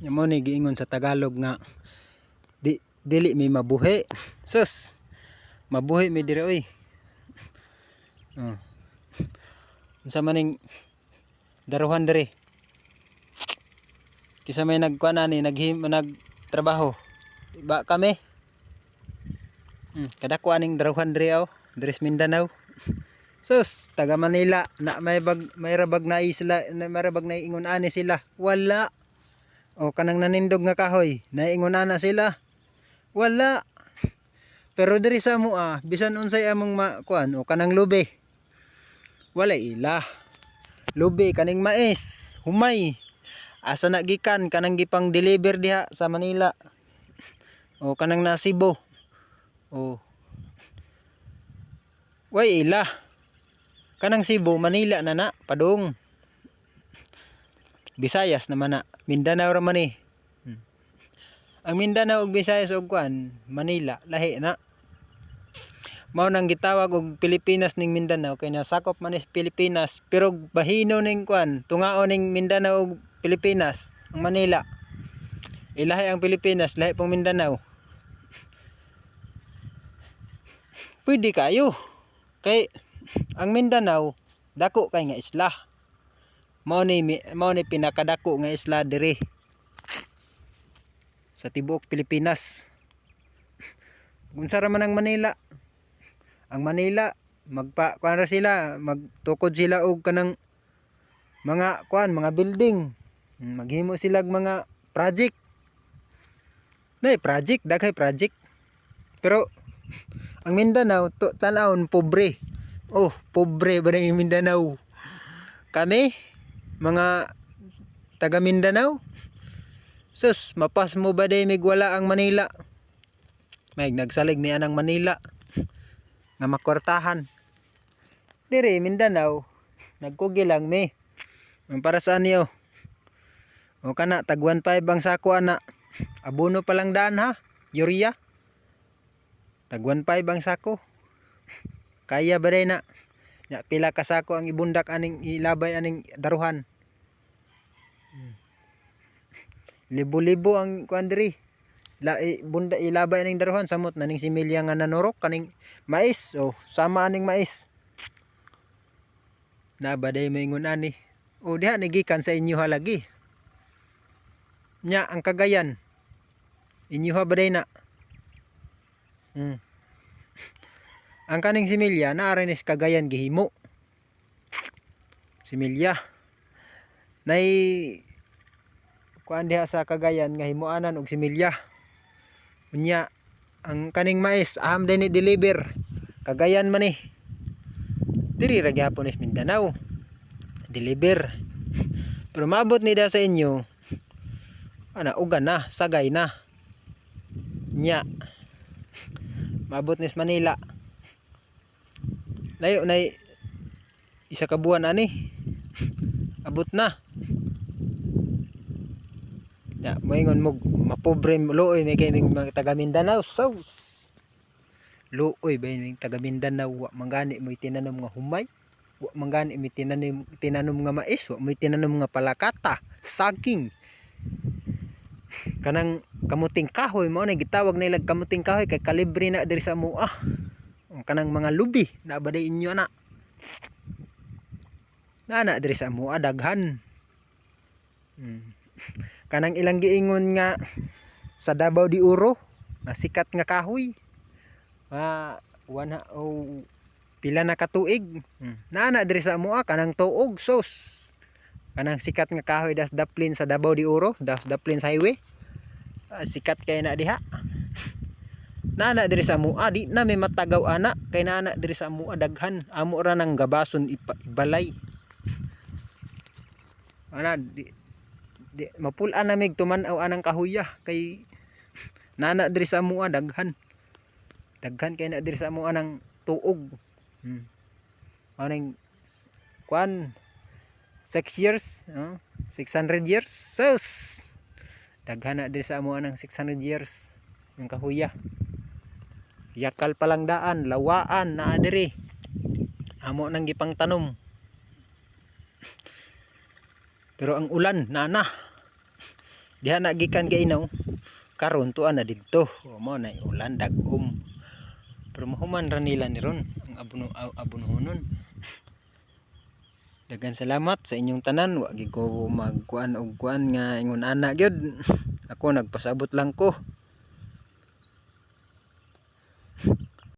Mo ni giingon sa Tagalog nga dili mi mabuhi. Sus, mabuhi mi diri oy. Oh. Unsa maning daruhan diri? Kisa may nagkuan ani nagtrabaho. Iba kami. Kadako aning daruhan diri aw, diri sa Mindanao. Sus, taga Manila na may rabag na isla, may rabag na ingon ani sila. Wala. O kanang nanindog nga kahoy, naingon ana sila. Wala. Pero diri sa mua, bisan unsay among kuan o kanang lubi. Wala ila. Lubi kaning mais, humay. Asa na gikan kanang gipang deliver diha sa Manila. O kanang na Cebu. O way ila. Kanang Cebu, Manila na padung. Visayas naman na, Mindanao ra man ni. Ang Mindanao ug Visayas ug kuan, Manila lahi na. Mao nang gitawag og Pilipinas ning Mindanao kay nasakop man is Pilipinas pero bahino ning kuan, tungao ning Mindanao ug Pilipinas, ang Manila. Ilahi ang Pilipinas, lahi pong Mindanao. Pwede kayo. Kay ang Mindanao dako kay nga isla. Mao ni pinakadako nga isla diri sa tibuok Pilipinas. Unsa ra man ang Manila? Ang Manila kuan sila, magtukod sila og kanang mga kuan, mga building. Maghimo sila og mga project. Nay project, daghay project. Pero ang Mindanao tan-awon pobre. Oh, pobre ba ng Mindanao? Kami mga taga Mindanao. Sus, mapas mo ba day migwala ang Manila? May nagsalig mi anang Manila nga makwartahan. Diri Mindanao, nagkugi lang mi. Para saan niyo? O kana tag 1.5 ang sako ana. Abono pa lang daan ha, urea. Tag 1.5 ang sako. Kaya ba day na? Ya pila ka sako ang ibundak aning ilabay aning daruhan. Libo-libo ang kuan diri. Ilabay aning daruhan samot naning similya nga nanurok kaning mais. Oh, sama aning mais. Na ba day maingon ani? O diha nagikan sa inyo halagi. Nya ang Cagayan. Inyo ha ba day na? Ang kaning similya naara ni sa Cagayan gihimo. Similya. Nay kuan diha sa Cagayan nga himuanan og similya. Unya ang kaning mais aham din ni deliver. Cagayan man ni. Diri ra gyapon is Mindanao. Deliver. Pero maabot ni da sa inyo. Ana ugan na, sagay na. Nya. Maabot ni sa Manila. Layo nay isa ka buwan ani. Abot na. Ya, moingon mo mapobre looy may kay mga taga Mindanao. Sauce. Looy ba yung taga Mindanao wa mangani mo tinanom nga humay, wa mangani mo tinanom nga mais, wa mo tinanom nga palakata, saging. Kanang kamuting kahoy mao na gitawag nila kamuting kahoy kay kalibre na diri sa mua. Kanang mga lubi na ba day inyo na. Na diri sa mua daghan. Kanang ilang giingon nga sa Davao de Oro nga sikat nga kahoy. Pila na katuig. Na diri sa mua kanang tuog sos. Kanang sikat nga kahoy das daplin sa Davao de Oro, das daplin sa highway. Sikat kay na diha. Na diri sa mua di na may matagaw ana kay na diri sa mua daghan. Amo ra nang gabason ibalay. Ana di mapulan na mig tuman-aw anang kahuya kay nana diri sa mua daghan kay na diri sa mua nang tuog. Aning kuan 6 years 600 years sus daghan na diri sa mua nang 600 years ang kahuya. Yakal palang daan lawaan na diri amo nang gipang tanom. Pero ang ulan nana Diha na gikan gainaw. Karon tuwa na didto. O mao na ulan dag-om. Pero mahuman ra nila ni ron ang abonohonon. Daghang salamat sa inyong tanan. Wa gid ko magkuan og kuan nga ingon ana gyud. Ako nagpasabot lang ko.